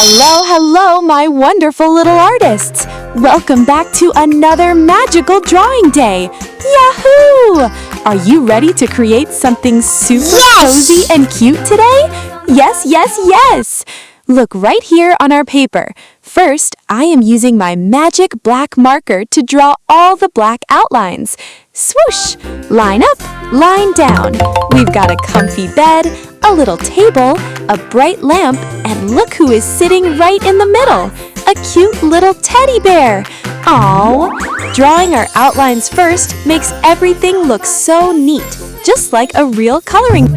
Hello, hello, my wonderful little artists! Welcome back to another magical drawing day! Yahoo! Are you ready to create something super cozy and cute today? Yes, yes, yes! Look right here on our paper. First, I am using my magic black marker to draw all the black outlines. Swoosh! Line up, line down. We've got a comfy bed, a little table, a bright lamp, and look who is sitting right in the middle, a cute little teddy bear. Aww! Drawing our outlines first makes everything look so neat, just like a real coloring.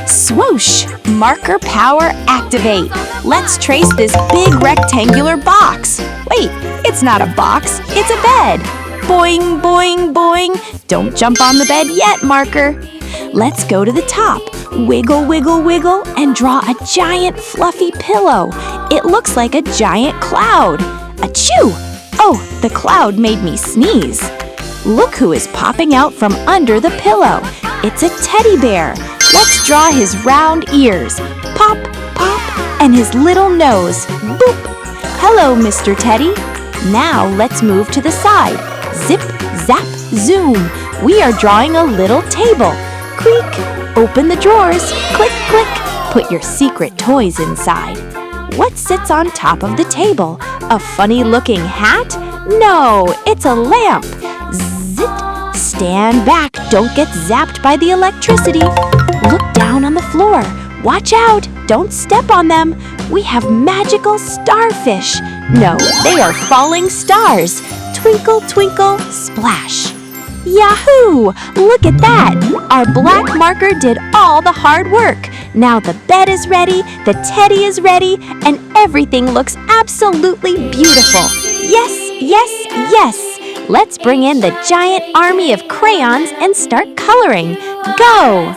Swoosh! Marker power activate. Let's trace this big rectangular box. Wait, it's not a box, it's a bed. Boing, boing, boing. Don't jump on the bed yet, marker. Let's go to the top. Wiggle, wiggle, wiggle, and draw a giant fluffy pillow. It looks like a giant cloud. Achoo! Oh, the cloud made me sneeze. Look who is popping out from under the pillow. It's a teddy bear. Let's draw his round ears. Pop, pop, and his little nose. Boop! Hello, Mr. Teddy. Now let's move to the side. Zip, zap, zoom. We are drawing a little table. Creak! Open the drawers. Click, click. Put your secret toys inside. What sits on top of the table? A funny-looking hat? No, it's a lamp. Zit! Stand back. Don't get zapped by the electricity. Look down on the floor. Watch out! Don't step on them. We have magical starfish. No, they are falling stars. Twinkle, twinkle, splash. Yahoo! Look at that! Our black marker did all the hard work. Now the bed is ready, the teddy is ready, and everything looks absolutely beautiful. Yes, yes, yes! Let's bring in the giant army of crayons and start coloring. Go!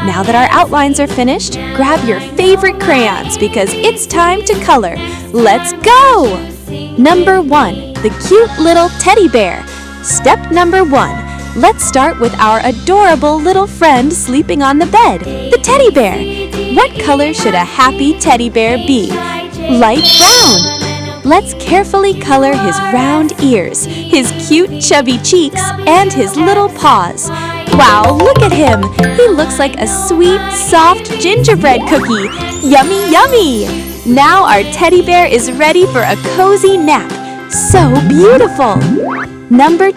Now that our outlines are finished, grab your favorite crayons because it's time to color. Let's go! Number 1, the cute little teddy bear. Step number 1, let's start with our adorable little friend sleeping on the bed, the teddy bear. What color should a happy teddy bear be? Light brown. Let's carefully color his round ears, his cute chubby cheeks, and his little paws. Wow, look at him! He looks like a sweet, soft gingerbread cookie. Yummy, yummy! Now our teddy bear is ready for a cozy nap. So beautiful! Number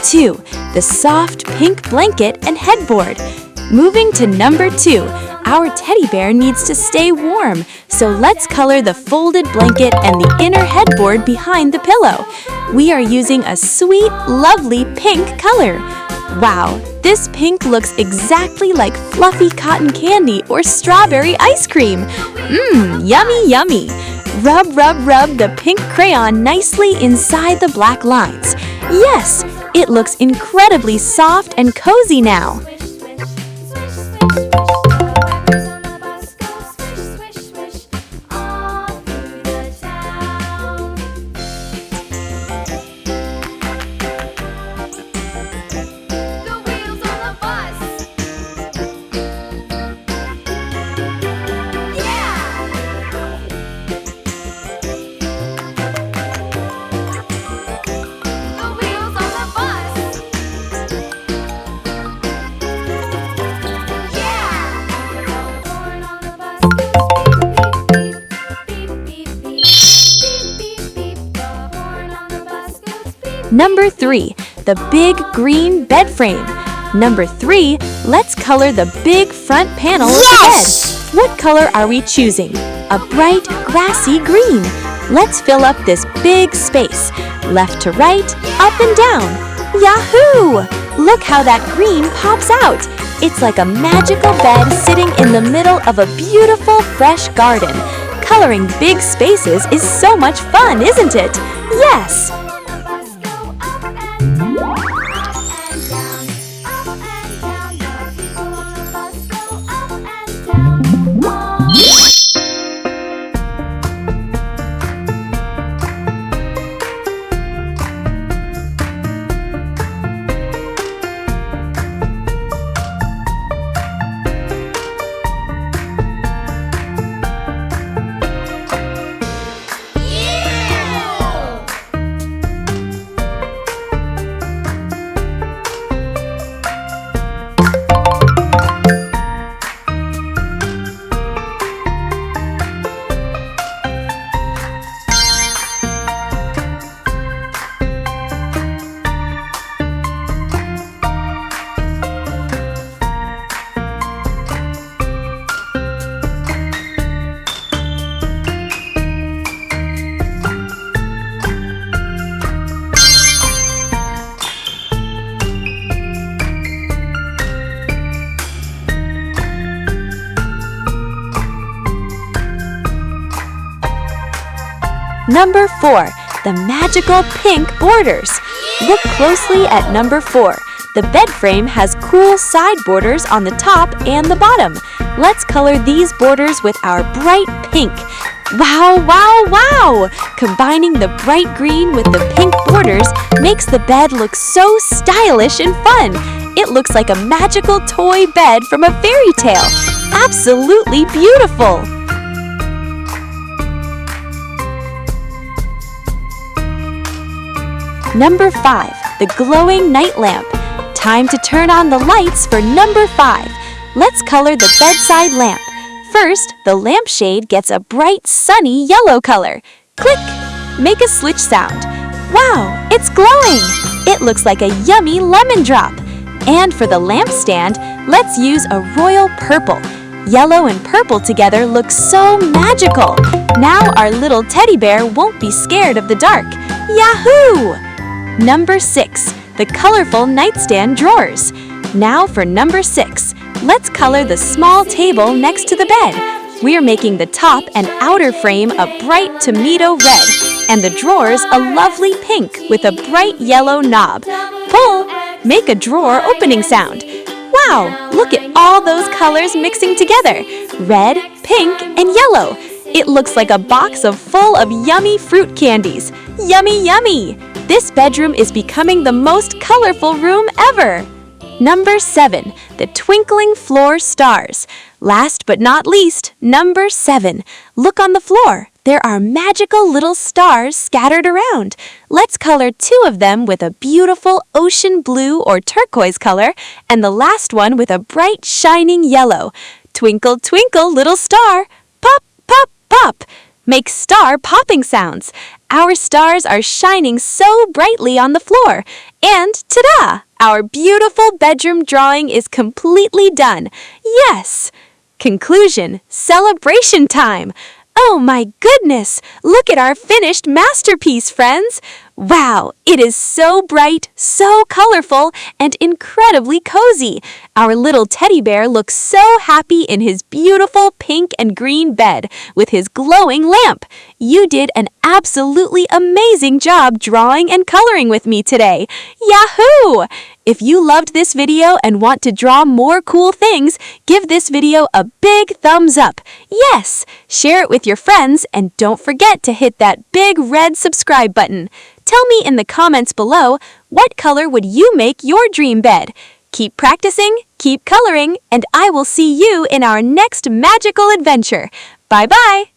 2, the soft pink blanket and headboard. Moving to number 2, our teddy bear needs to stay warm, so let's color the folded blanket and the inner headboard behind the pillow. We are using a sweet, lovely pink color. Wow, this pink looks exactly like fluffy cotton candy or strawberry ice cream. Mmm, yummy, yummy. Rub, rub, rub the pink crayon nicely inside the black lines. Yes, it looks incredibly soft and cozy now. Number 3, the big green bed frame. Number 3, let's color the big front panel of the bed. What color are we choosing? A bright, grassy green. Let's fill up this big space. Left to right, up and down. Yahoo! Look how that green pops out. It's like a magical bed sitting in the middle of a beautiful, fresh garden. Coloring big spaces is so much fun, isn't it? Yes! Number 4, the magical pink borders. Look closely at number 4. The bed frame has cool side borders on the top and the bottom. Let's color these borders with our bright pink. Wow, wow, wow! Combining the bright green with the pink borders makes the bed look so stylish and fun. It looks like a magical toy bed from a fairy tale. Absolutely beautiful! Number 5, the glowing night lamp. Time to turn on the lights for number 5. Let's color the bedside lamp. First, the lampshade gets a bright, sunny yellow color. Click! Make a switch sound. Wow, it's glowing! It looks like a yummy lemon drop. And for the lampstand, let's use a royal purple. Yellow and purple together look so magical. Now our little teddy bear won't be scared of the dark. Yahoo! Number 6, the colorful nightstand drawers. Now for number 6, let's color the small table next to the bed. We're making the top and outer frame a bright tomato red, and the drawers a lovely pink with a bright yellow knob. Pull! Make a drawer opening sound. Wow, look at all those colors mixing together. Red, pink, and yellow. It looks like a box full of yummy fruit candies. Yummy, yummy! This bedroom is becoming the most colorful room ever. Number 7, the twinkling floor stars. Last but not least, number 7. Look on the floor. There are magical little stars scattered around. Let's color 2 of them with a beautiful ocean blue or turquoise color, and the last one with a bright shining yellow. Twinkle, twinkle, little star. Pop, pop, pop. Make star popping sounds. Our stars are shining so brightly on the floor. And ta-da! Our beautiful bedroom drawing is completely done. Yes! Conclusion, celebration time! Oh my goodness! Look at our finished masterpiece, friends! Wow, it is so bright, so colorful, and incredibly cozy. Our little teddy bear looks so happy in his beautiful pink and green bed with his glowing lamp. You did an absolutely amazing job drawing and coloring with me today. Yahoo! If you loved this video and want to draw more cool things, give this video a big thumbs up. Yes! Share it with your friends and don't forget to hit that big red subscribe button. Tell me in the comments below, what color would you make your dream bed? Keep practicing, keep coloring, and I will see you in our next magical adventure. Bye-bye!